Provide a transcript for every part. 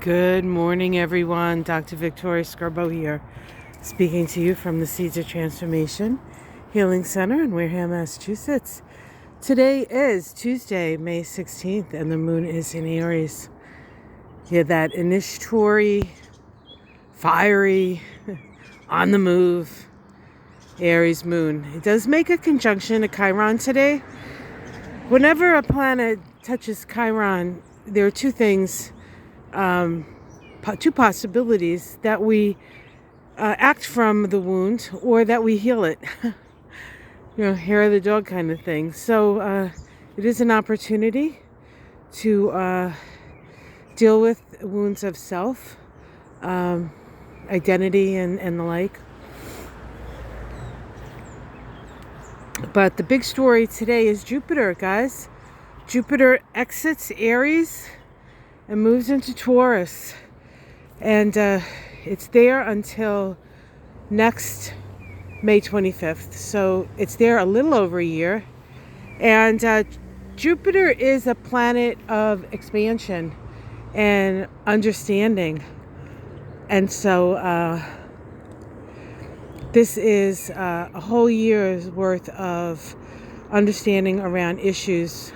Good morning, everyone. Dr. Victoria Scarbo here, speaking to you from the Seeds of Transformation Healing Center in Wareham, Massachusetts. Today is Tuesday, May 16th, and the moon is in Aries. Yeah, that initiatory, fiery, on the move Aries moon. It does make a conjunction to Chiron today. Whenever a planet touches Chiron, there are two things. Two possibilities: that we act from the wound or that we heal it. Hair of the dog kind of thing. So it is an opportunity to deal with wounds of self, identity, and the like. But the big story today is Jupiter, guys. Jupiter exits Aries and moves into Taurus. And it's there until next May 25th. So it's there a little over a year. And Jupiter is a planet of expansion and understanding. And so this is a whole year's worth of understanding around issues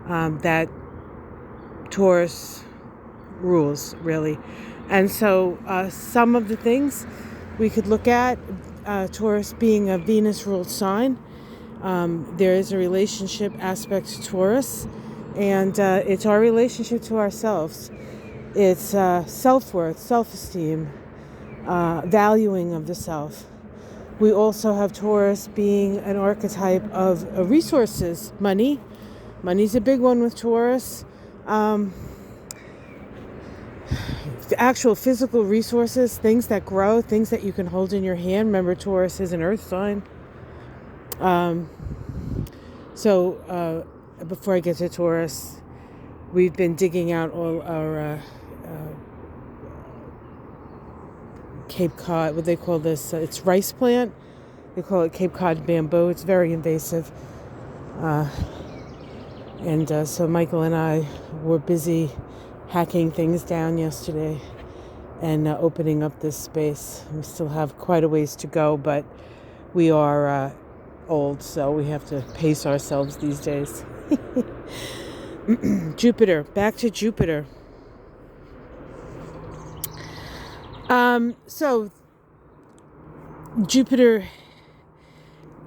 that Taurus rules, really. And so some of the things we could look at, Taurus being a Venus-ruled sign, there is a relationship aspect to Taurus, and it's our relationship to ourselves. It's self-worth, self-esteem, valuing of the self. We also have Taurus being an archetype of resources, money. Money's a big one with Taurus. Actual physical resources, things that grow, things that you can hold in your hand. Remember, Taurus is an earth sign. So before I get to Taurus, we've been digging out all our Cape Cod, what they call this, it's rice plant. They call it Cape Cod bamboo. It's very invasive. And so Michael and I were busy hacking things down yesterday and opening up this space. We still have quite a ways to go, but we are old, so we have to pace ourselves these days. Jupiter, back to Jupiter. So Jupiter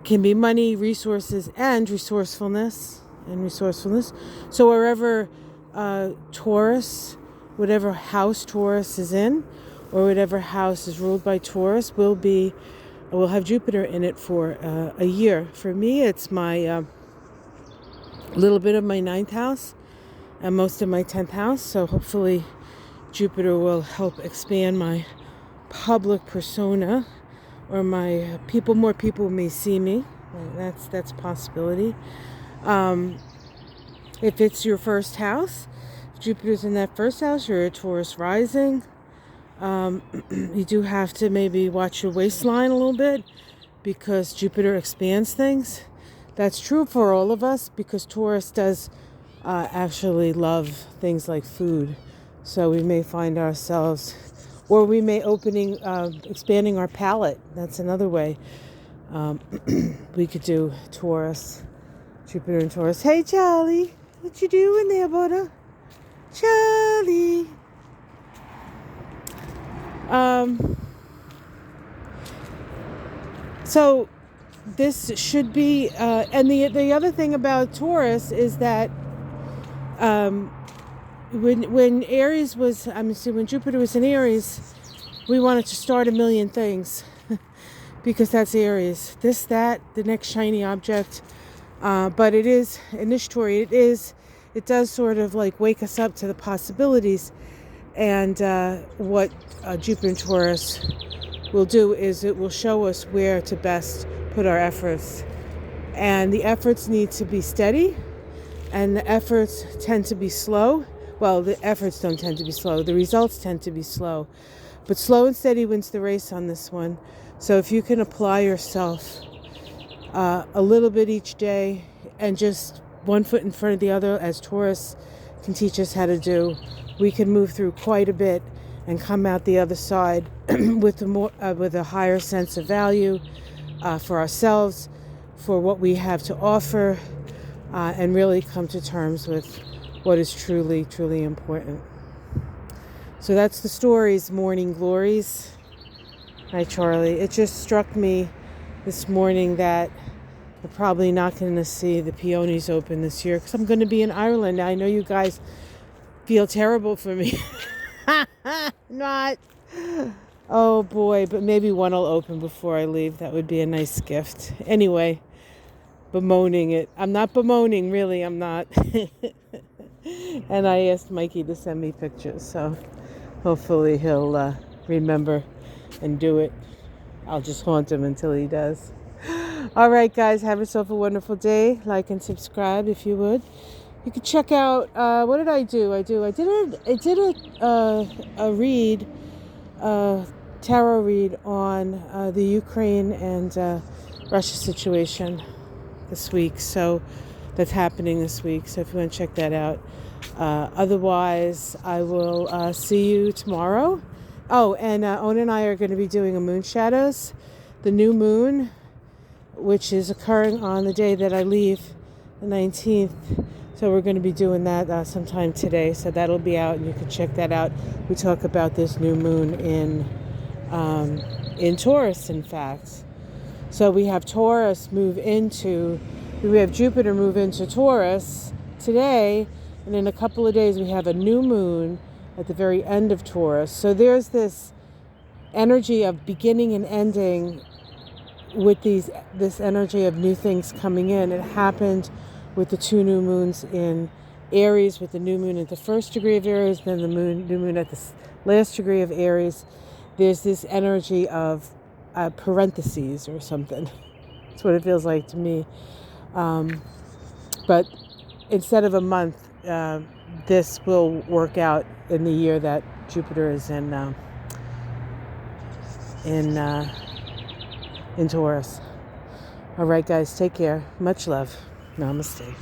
can be money, resources, and resourcefulness. So wherever Taurus, whatever house Taurus is in, or whatever house is ruled by Taurus, will have Jupiter in it for a year. For me, it's my little bit of my 9th house and most of my 10th house. So hopefully Jupiter will help expand my public persona, or my more people may see me. That's a possibility. If it's your first house, if Jupiter's in that first house, you're a Taurus rising. You do have to maybe watch your waistline a little bit, because Jupiter expands things. That's true for all of us, because Taurus does actually love things like food. So we may find ourselves, or we may expanding our palate. That's another way. We could do Taurus, Jupiter and Taurus. Hey, Charlie, what you doing there, butter? Charlie. So this should be, and the other thing about Taurus is that when Aries was, when Jupiter was in Aries, we wanted to start a million things because that's Aries. This, that, the next shiny object. But it is initiatory. It does sort of like wake us up to the possibilities. And what Jupiter and Taurus will do is it will show us where to best put our efforts. And the efforts need to be steady, and the efforts tend to be slow. Well, the efforts don't tend to be slow. The results tend to be slow. But slow and steady wins the race on this one. So if you can apply yourself a little bit each day, and just one foot in front of the other, as Taurus can teach us how to do, we can move through quite a bit and come out the other side with a higher sense of value for ourselves, for what we have to offer, and really come to terms with what is truly, truly important. So that's the stories, morning glories. Hi, Charlie. It just struck me this morning that we're probably not going to see the peonies open this year because I'm going to be in Ireland. Now, I know you guys feel terrible for me. Not. Oh boy, but maybe one will open before I leave. That would be a nice gift. Anyway, bemoaning it. I'm not bemoaning, really. I'm not. And I asked Mikey to send me pictures, so hopefully he'll remember and do it. I'll just haunt him until he does. All right, guys, have yourself a wonderful day. Like and subscribe if you would. You can check out, what did I do? I did a read, tarot read on the Ukraine and Russia situation this week. So that's happening this week. So if you want to check that out. Otherwise, I will see you tomorrow. Oh, and Owen and I are going to be doing a moon shadows, the new moon, which is occurring on the day that I leave, the 19th. So we're going to be doing that sometime today. So that'll be out, and you can check that out. We talk about this new moon in Taurus, in fact. So we have we have Jupiter move into Taurus today, and in a couple of days we have a new moon at the very end of Taurus. So there's this energy of beginning and ending with this energy of new things coming in. It happened with the two new moons in Aries, with the new moon at the first degree of Aries, then the new moon at the last degree of Aries. There's this energy of parentheses or something. That's what it feels like to me. But instead of a month, this will work out in the year that Jupiter is in Taurus. All right, guys, take care. Much love. Namaste.